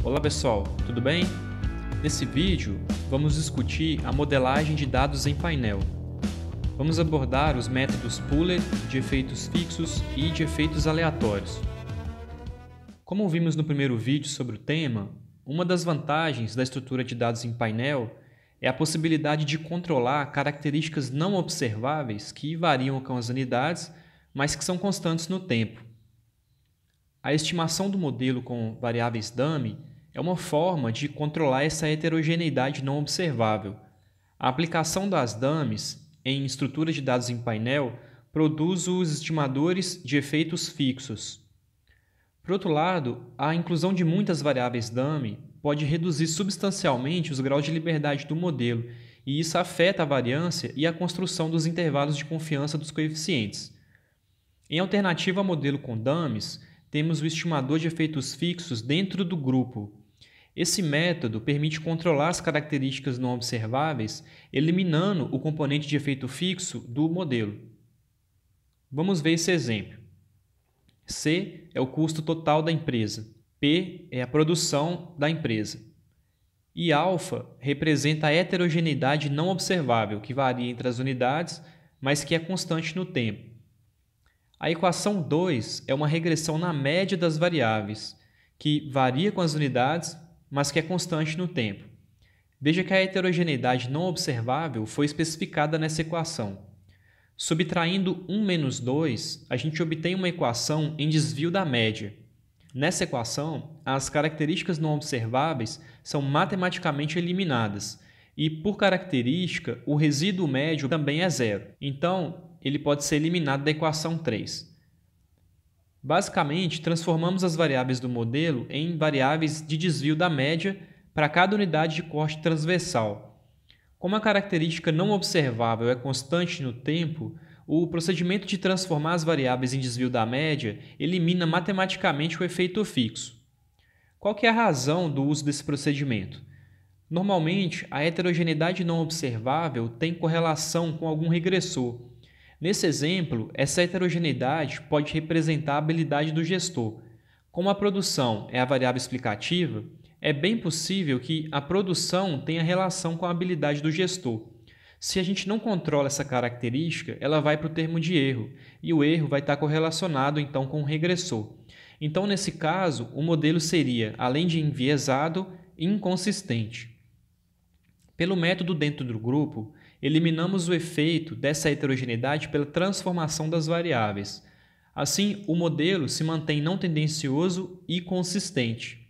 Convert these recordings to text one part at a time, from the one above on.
Olá pessoal, tudo bem? Nesse vídeo, vamos discutir a modelagem de dados em painel. Vamos abordar os métodos Pooler, de efeitos fixos e de efeitos aleatórios. Como vimos no primeiro vídeo sobre o tema, uma das vantagens da estrutura de dados em painel é a possibilidade de controlar características não observáveis que variam com as unidades, mas que são constantes no tempo. A estimação do modelo com variáveis dummy é uma forma de controlar essa heterogeneidade não observável. A aplicação das dummies em estrutura de dados em painel produz os estimadores de efeitos fixos. Por outro lado, a inclusão de muitas variáveis dummy pode reduzir substancialmente os graus de liberdade do modelo, e isso afeta a variância e a construção dos intervalos de confiança dos coeficientes. Em alternativa ao modelo com dummies, temos o estimador de efeitos fixos dentro do grupo. Esse método permite controlar as características não observáveis, eliminando o componente de efeito fixo do modelo. Vamos ver esse exemplo. C é o custo total da empresa, P é a produção da empresa, e alfa representa a heterogeneidade não observável, que varia entre as unidades, mas que é constante no tempo. A equação 2 é uma regressão na média das variáveis, que varia com as unidades, mas que é constante no tempo. Veja que a heterogeneidade não observável foi especificada nessa equação. Subtraindo 1 menos 2, a gente obtém uma equação em desvio da média. Nessa equação, as características não observáveis são matematicamente eliminadas, e, por característica, o resíduo médio também é zero. Então, ele pode ser eliminado da equação 3. Basicamente, transformamos as variáveis do modelo em variáveis de desvio da média para cada unidade de corte transversal. Como a característica não observável é constante no tempo, o procedimento de transformar as variáveis em desvio da média elimina matematicamente o efeito fixo. Qual que é a razão do uso desse procedimento? Normalmente, a heterogeneidade não observável tem correlação com algum regressor. Nesse exemplo, essa heterogeneidade pode representar a habilidade do gestor. Como a produção é a variável explicativa, é bem possível que a produção tenha relação com a habilidade do gestor. Se a gente não controla essa característica, ela vai para o termo de erro, e o erro vai estar correlacionado então com o regressor. Então, nesse caso, o modelo seria, além de enviesado, inconsistente. Pelo método dentro do grupo, eliminamos o efeito dessa heterogeneidade pela transformação das variáveis. Assim, o modelo se mantém não tendencioso e consistente.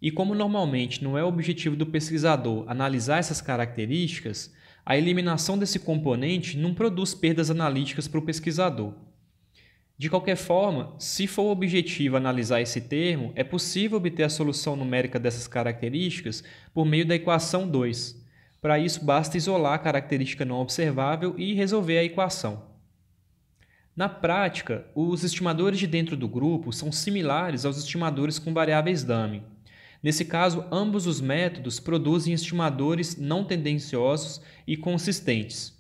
E como normalmente não é o objetivo do pesquisador analisar essas características, a eliminação desse componente não produz perdas analíticas para o pesquisador. De qualquer forma, se for o objetivo analisar esse termo, é possível obter a solução numérica dessas características por meio da equação 2. Para isso, basta isolar a característica não observável e resolver a equação. Na prática, os estimadores de dentro do grupo são similares aos estimadores com variáveis dummy. Nesse caso, ambos os métodos produzem estimadores não tendenciosos e consistentes.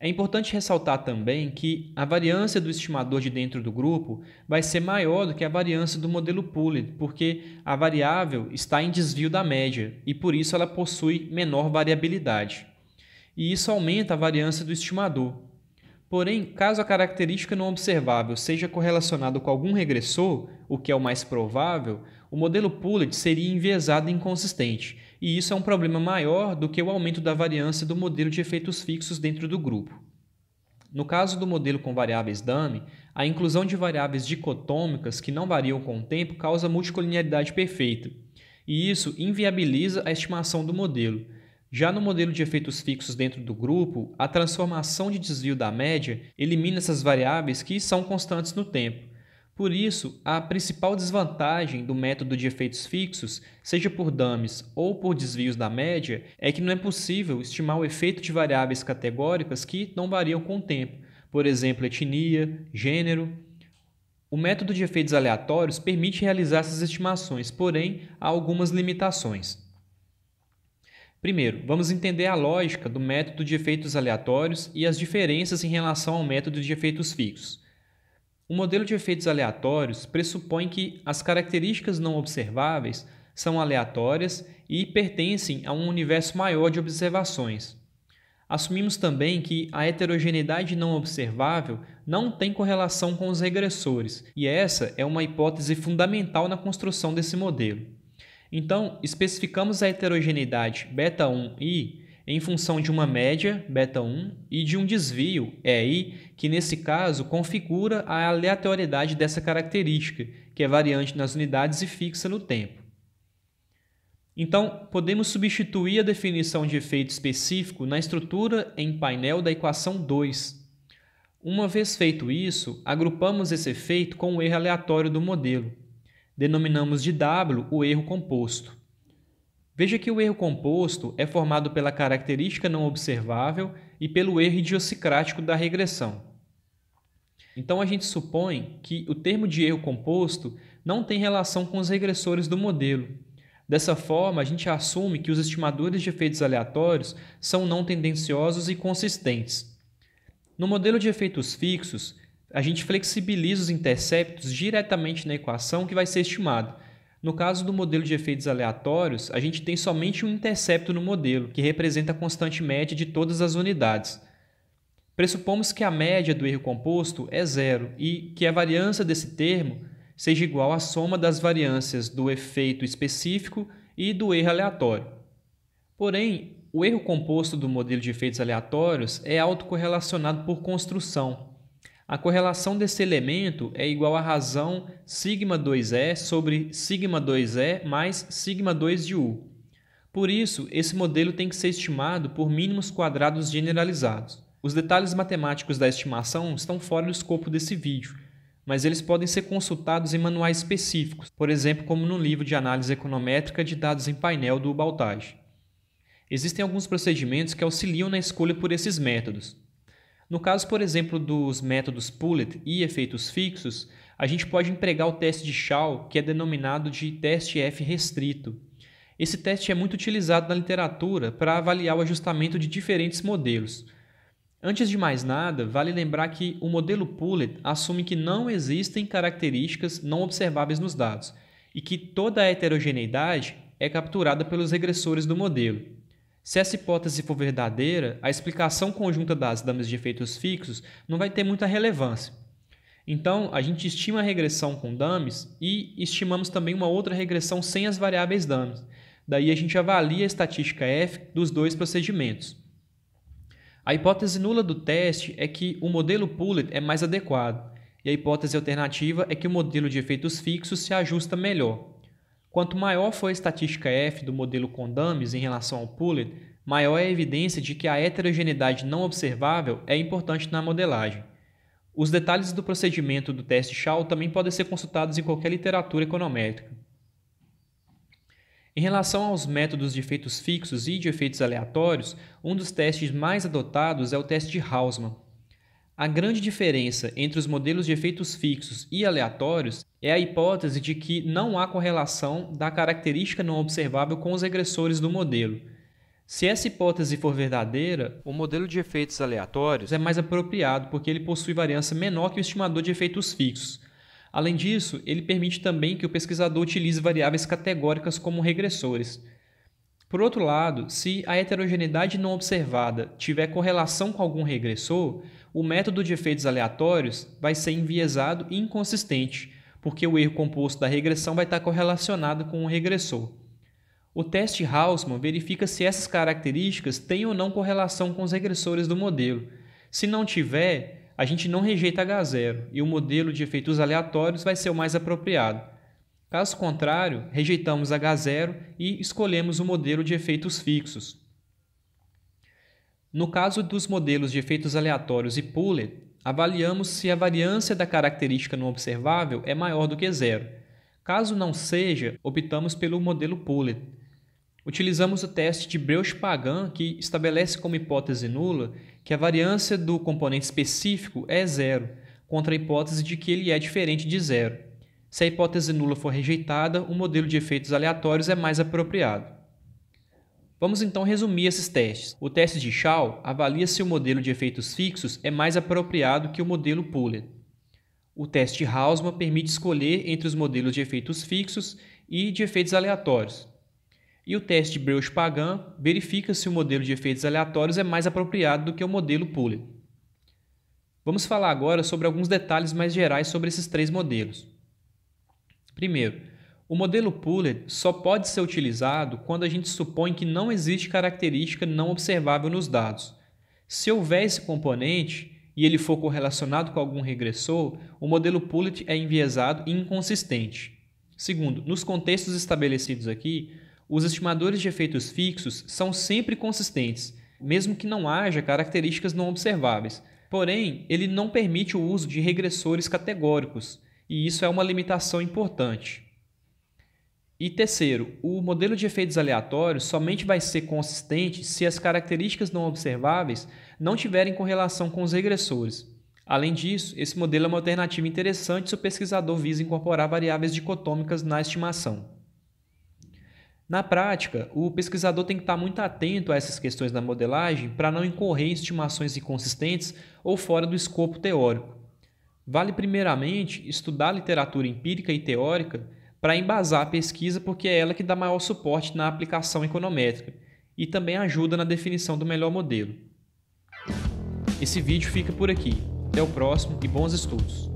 É importante ressaltar também que a variância do estimador de dentro do grupo vai ser maior do que a variância do modelo Pooler, porque a variável está em desvio da média e, por isso, ela possui menor variabilidade. E isso aumenta a variância do estimador. Porém, caso a característica não observável seja correlacionada com algum regressor, o que é o mais provável, o modelo Pooler seria enviesado e inconsistente, e isso é um problema maior do que o aumento da variância do modelo de efeitos fixos dentro do grupo. No caso do modelo com variáveis dummy, a inclusão de variáveis dicotômicas que não variam com o tempo causa multicolinearidade perfeita, e isso inviabiliza a estimação do modelo. Já no modelo de efeitos fixos dentro do grupo, a transformação de desvio da média elimina essas variáveis que são constantes no tempo. Por isso, a principal desvantagem do método de efeitos fixos, seja por dummies ou por desvios da média, é que não é possível estimar o efeito de variáveis categóricas que não variam com o tempo, por exemplo, etnia, gênero. O método de efeitos aleatórios permite realizar essas estimações, porém, há algumas limitações. Primeiro, vamos entender a lógica do método de efeitos aleatórios e as diferenças em relação ao método de efeitos fixos. O modelo de efeitos aleatórios pressupõe que as características não observáveis são aleatórias e pertencem a um universo maior de observações. Assumimos também que a heterogeneidade não observável não tem correlação com os regressores, e essa é uma hipótese fundamental na construção desse modelo. Então, especificamos a heterogeneidade β1i em função de uma média, β1, e de um desvio, EI, que nesse caso configura a aleatoriedade dessa característica, que é variante nas unidades e fixa no tempo. Então, podemos substituir a definição de efeito específico na estrutura em painel da equação 2. Uma vez feito isso, agrupamos esse efeito com o erro aleatório do modelo. Denominamos de W o erro composto. Veja que o erro composto é formado pela característica não observável e pelo erro idiosincrático da regressão. Então, a gente supõe que o termo de erro composto não tem relação com os regressores do modelo. Dessa forma, a gente assume que os estimadores de efeitos aleatórios são não tendenciosos e consistentes. No modelo de efeitos fixos, a gente flexibiliza os interceptos diretamente na equação que vai ser estimada. No caso do modelo de efeitos aleatórios, a gente tem somente um intercepto no modelo, que representa a constante média de todas as unidades. Pressupomos que a média do erro composto é zero e que a variância desse termo seja igual à soma das variâncias do efeito específico e do erro aleatório. Porém, o erro composto do modelo de efeitos aleatórios é autocorrelacionado por construção. A correlação desse elemento é igual à razão σ2e sobre σ2e mais σ2 de U. Por isso, esse modelo tem que ser estimado por mínimos quadrados generalizados. Os detalhes matemáticos da estimação estão fora do escopo desse vídeo, mas eles podem ser consultados em manuais específicos, por exemplo, como no livro de análise econométrica de dados em painel do Baltage. Existem alguns procedimentos que auxiliam na escolha por esses métodos. No caso, por exemplo, dos métodos Poulet e efeitos fixos, a gente pode empregar o teste de Shao, que é denominado de teste F restrito. Esse teste é muito utilizado na literatura para avaliar o ajustamento de diferentes modelos. Antes de mais nada, vale lembrar que o modelo Poulet assume que não existem características não observáveis nos dados e que toda a heterogeneidade é capturada pelos regressores do modelo. Se essa hipótese for verdadeira, a explicação conjunta das dummies de efeitos fixos não vai ter muita relevância. Então, a gente estima a regressão com dummies e estimamos também uma outra regressão sem as variáveis dummies. Daí a gente avalia a estatística F dos dois procedimentos. A hipótese nula do teste é que o modelo Poulet é mais adequado, e a hipótese alternativa é que o modelo de efeitos fixos se ajusta melhor. Quanto maior for a estatística F do modelo com dummies em relação ao Poulet, maior é a evidência de que a heterogeneidade não observável é importante na modelagem. Os detalhes do procedimento do teste Shao também podem ser consultados em qualquer literatura econométrica. Em relação aos métodos de efeitos fixos e de efeitos aleatórios, um dos testes mais adotados é o teste de Hausmann. A grande diferença entre os modelos de efeitos fixos e aleatórios é a hipótese de que não há correlação da característica não observável com os regressores do modelo. Se essa hipótese for verdadeira, o modelo de efeitos aleatórios é mais apropriado porque ele possui variância menor que o estimador de efeitos fixos. Além disso, ele permite também que o pesquisador utilize variáveis categóricas como regressores. Por outro lado, se a heterogeneidade não observada tiver correlação com algum regressor, o método de efeitos aleatórios vai ser enviesado e inconsistente, porque o erro composto da regressão vai estar correlacionado com o regressor. O teste Hausmann verifica se essas características têm ou não correlação com os regressores do modelo. Se não tiver, a gente não rejeita H0 e o modelo de efeitos aleatórios vai ser o mais apropriado. Caso contrário, rejeitamos H0 e escolhemos o modelo de efeitos fixos. No caso dos modelos de efeitos aleatórios e Poulet, avaliamos se a variância da característica não observável é maior do que zero. Caso não seja, optamos pelo modelo Poulet. Utilizamos o teste de Breusch-Pagan, que estabelece como hipótese nula que a variância do componente específico é zero, contra a hipótese de que ele é diferente de zero. Se a hipótese nula for rejeitada, o modelo de efeitos aleatórios é mais apropriado. Vamos então resumir esses testes. O teste de Shao avalia se o modelo de efeitos fixos é mais apropriado que o modelo Poulet. O teste Hausmann permite escolher entre os modelos de efeitos fixos e de efeitos aleatórios. E o teste de Breusch-Pagan verifica se o modelo de efeitos aleatórios é mais apropriado do que o modelo Poulet. Vamos falar agora sobre alguns detalhes mais gerais sobre esses três modelos. Primeiro, o modelo Poulet só pode ser utilizado quando a gente supõe que não existe característica não observável nos dados. Se houver esse componente e ele for correlacionado com algum regressor, o modelo Poulet é enviesado e inconsistente. Segundo, nos contextos estabelecidos aqui, os estimadores de efeitos fixos são sempre consistentes, mesmo que não haja características não observáveis. Porém, ele não permite o uso de regressores categóricos, e isso é uma limitação importante. E terceiro, o modelo de efeitos aleatórios somente vai ser consistente se as características não observáveis não tiverem correlação com os regressores. Além disso, esse modelo é uma alternativa interessante se o pesquisador visa incorporar variáveis dicotômicas na estimação. Na prática, o pesquisador tem que estar muito atento a essas questões da modelagem para não incorrer em estimações inconsistentes ou fora do escopo teórico. Vale primeiramente estudar a literatura empírica e teórica para embasar a pesquisa, porque é ela que dá maior suporte na aplicação econométrica e também ajuda na definição do melhor modelo. Esse vídeo fica por aqui. Até o próximo e bons estudos!